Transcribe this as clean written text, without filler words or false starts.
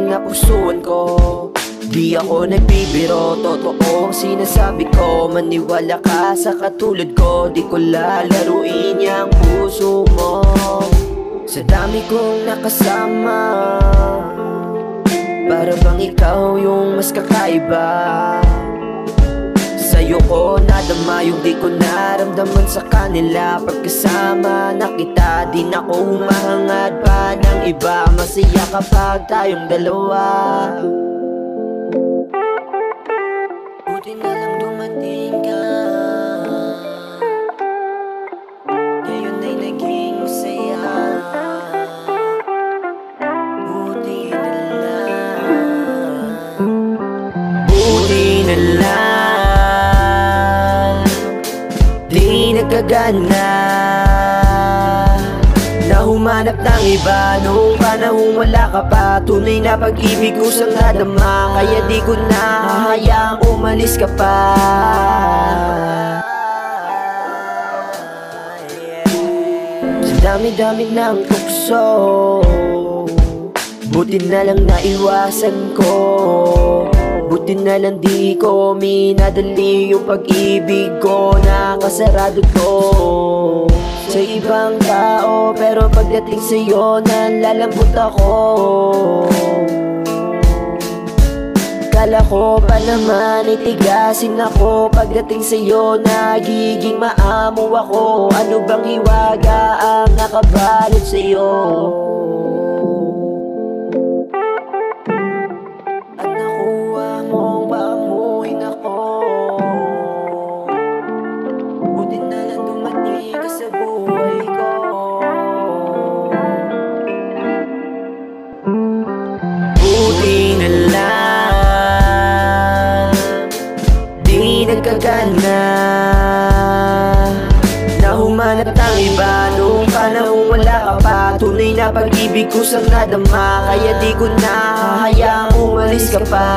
tunay na pusuan ko. Di ako nagbibiro, totoo ang sinasabi ko. Maniwala ka sa katulad ko, di ko lalaruin yung puso mo. Sa dami kong nakasama, para bang ikaw yung mas kakaiba. Sa'yo ko nadama yung di ko naramdaman sa kanila. Pagkasama na kita, di na ko humahangad pa ng iba. Masaya kapag tayong dalawa. Buti na lang dumating ka, ngayon ay naging masaya. Buti na lang, buti na lang, di nagkagana na humanap ng iba. Noong panahong wala ka pa, tunay na pag-ibig kusang nadama. Kaya di ko na hahayaang umalis ka pa. Sa dami-dami ng tukso, buti na lang naiwasan ko. Buti na lang di ko minadali yung pag-ibig ko. Nakasarado to sa ibang tao, pero pagdating sa'yo nalalambot ako. Kala ko pa naman itigasin ako, pagdating sa'yo nagiging maamo ako. Ano bang hiwaga ang nakabalot sa'yo? At nakuha mong paamuhin ako. Buti na lang dumating ka sa buhay ko. Buti na lang, di nagkagana na humanap ng iba. Noong panahong wala ka pa, tunay na pag-ibig kusang nadama. Kaya di ko na hahayaang umalis ka pa.